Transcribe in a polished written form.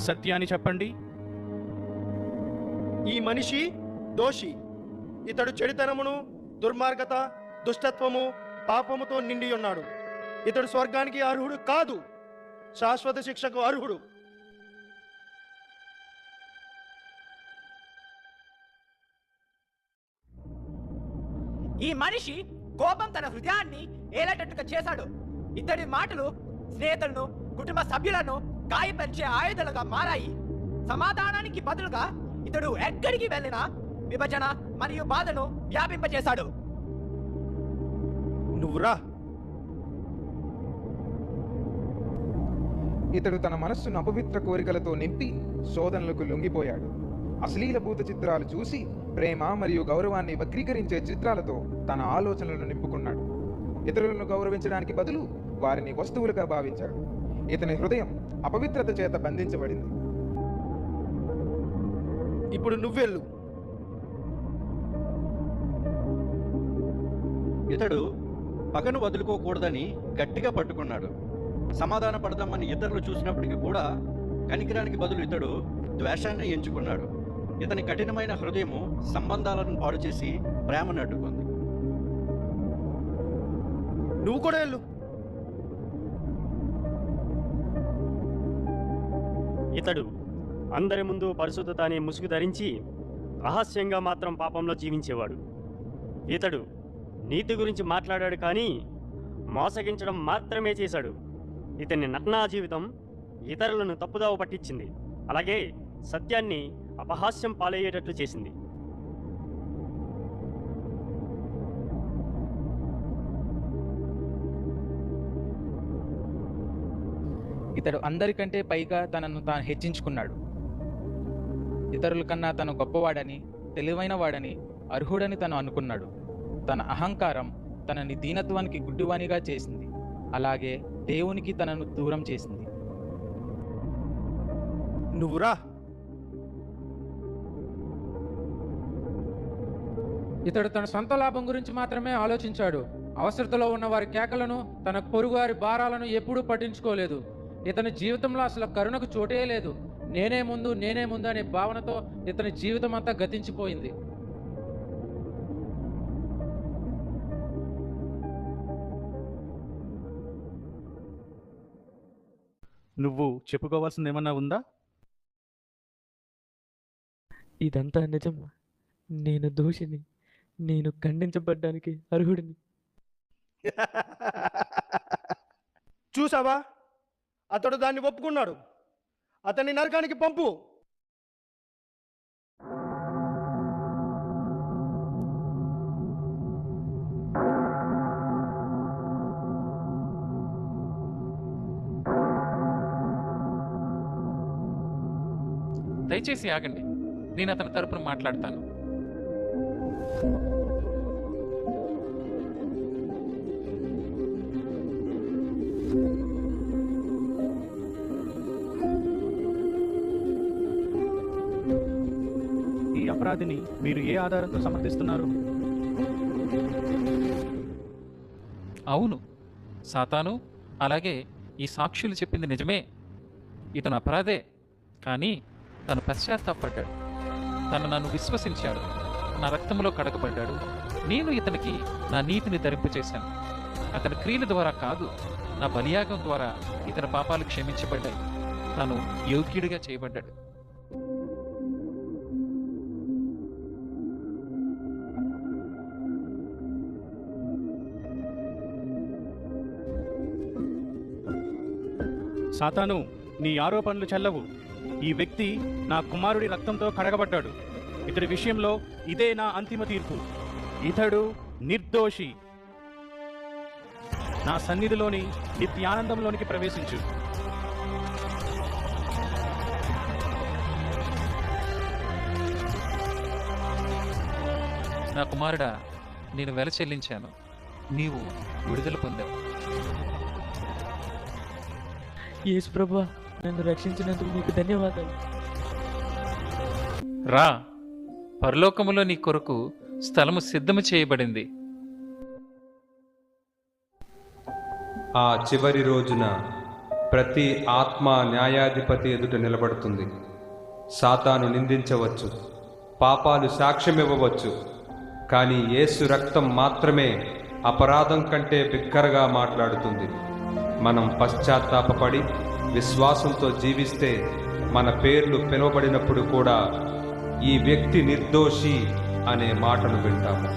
సత్యాన్ని చెప్పండి. ఈ మనిషి దోషి. ఇతడు చెడుతనమును, దుర్మార్గత, దుష్టత్వము, పాపముతో నిండి ఉన్నాడు. ఇతడు స్వర్గానికి అర్హుడు కాదు, శాశ్వత శిక్షకు అర్హుడు. ఈ మనిషి కోపం తన హృదయాన్ని ఏలేటట్టుగా చేశాడు. ఇతడి మాటలు స్నేహితులను, కుటుంబ సభ్యులను గాయపరిచే ఆయుధాలుగా మారాయి. సమాధానానికి బదులుగా ఇతడు ఎక్కడికి వెళ్ళినా విభజన మరియు బాధను వ్యాపింపచేశాడు. నువ్వురా. ఇతడు తన మనస్సును అపవిత్ర కోరికలతో నింపి శోధనలకు లొంగిపోయాడు. అశ్లీలభూత చిత్రాలు చూసి ప్రేమ మరియు గౌరవాన్ని వక్రీకరించే చిత్రాలతో తన ఆలోచనలను నింపుకున్నాడు. ఇతరులను గౌరవించడానికి బదులు వారిని వస్తువులుగా భావించాడు. ఇతని హృదయం అపవిత్రత చేత బంధించబడింది. ఇప్పుడు నువ్వెళ్ళు. ఇతడు పగను వదులుకోకూడదని గట్టిగా పట్టుకున్నాడు. సమాధాన పడదామని ఇతరులు చూసినప్పటికీ కూడా కనికరానికి బదులు ఇతడు ద్వేషాన్ని ఎంచుకున్నాడు. ఇతని కఠినమైన హృదయము సంబంధాలను పాడు చేసి ప్రేమను అడ్డుకుంది. నువ్వు కూడా వెళ్ళు. ఇతడు అందరి ముందు పరిశుద్ధత అనే ముసుగు ధరించి రహస్యంగా మాత్రం పాపంలో జీవించేవాడు. ఇతడు నీతి గురించి మాట్లాడాడు కానీ మోసగించడం మాత్రమే చేశాడు. ఇతని నగ్నా జీవితం ఇతరులను తప్పుదావ పట్టించింది, అలాగే సత్యాన్ని అపహాస్యం పాలయ్యేటట్లు చేసింది. ఇతడు అందరికంటే పైగా తనను తాను హెచ్చించుకున్నాడు. ఇతరుల కన్నా తను గొప్పవాడని, తెలివైన వాడని, అర్హుడని తను అనుకున్నాడు. తన అహంకారం తనని దీనత్వానికి గుడ్డివానిగా చేసింది, అలాగే దేవునికి తనను దూరం చేసింది. నువ్వురా. ఇతడు తన సొంత లాభం గురించి మాత్రమే ఆలోచించాడు. అవసరతలో ఉన్న వారి కేకలను, తన పొరుగువారి భారాలను ఎప్పుడూ పట్టించుకోలేదు. ఇతని జీవితంలో అసలు కరుణకు చోటే లేదు. నేనే ముందు అనే భావనతో ఇతని జీవితం అంతా గతించిపోయింది. నువ్వు చెప్పుకోవాల్సింది ఏమన్నా ఉందా? ఇదంతా నిజం. నేను దోషిని. నేను ఖండించబడ్డానికి అర్హుడిని. చూసావా, అతడు దాన్ని ఒప్పుకున్నాడు. అతన్ని నరకానికి పంపు. దయచేసి ఆగండి, నేను అతని తరపున మాట్లాడతాను. ఈ అపరాధిని మీరు ఏ ఆధారంతో సమర్థిస్తున్నారు? అవును, సాతాను అలాగే ఈ సాక్షులు చెప్పింది నిజమే. ఇతను అపరాధే, కానీ తను పశ్చాత్తాపడ్డాడు. తను నన్ను విశ్వసించాడు, నా రక్తంలో కడగబడ్డాడు. నేను ఇతనికి నా నీతిని ధరింపచేశాను. అతని క్రియల ద్వారా కాదు, నా బలియాగం ద్వారా ఇతని పాపాలు క్షమించబడ్డాయి. తాను యోగ్యుడిగా చేయబడ్డాడు. సాతాను, నీ ఆరోపణలు చెల్లవు. ఈ వ్యక్తి నా కుమారుడి రక్తంతో కడగబడ్డాడు. ఇతడి విషయంలో ఇదే నా అంతిమ తీర్పు. ఇతడు నిర్దోషి. నా సన్నిధిలోని నిత్యానందంలోనికి ప్రవేశించు. నా కుమారుడా, నేను వెల చెల్లించాను, నీవు విడుదల పొందావు. యేసు ప్రభువా, నన్ను రక్షించినందుకు నీకు ధన్యవాదాలు. రా, పరలోకములో నీ కొరకు స్థలము సిద్ధము చేయబడింది. ఆ చివరి రోజున ప్రతి ఆత్మ న్యాయాధిపతి ఎదుట నిలబడుతుంది. సాతాను నిందించవచ్చు, పాపాలు సాక్ష్యమివ్వవచ్చు, కానీ యేసు రక్తం మాత్రమే అపరాధం కంటే బిగ్గరగా మాట్లాడుతుంది. మనం పశ్చాత్తాపపడి విశ్వాసంతో జీవిస్తే మన పేర్లు పిలువబడినప్పుడు కూడా ఈ వ్యక్తి నిర్దోషి అనే మాటను వింటాము.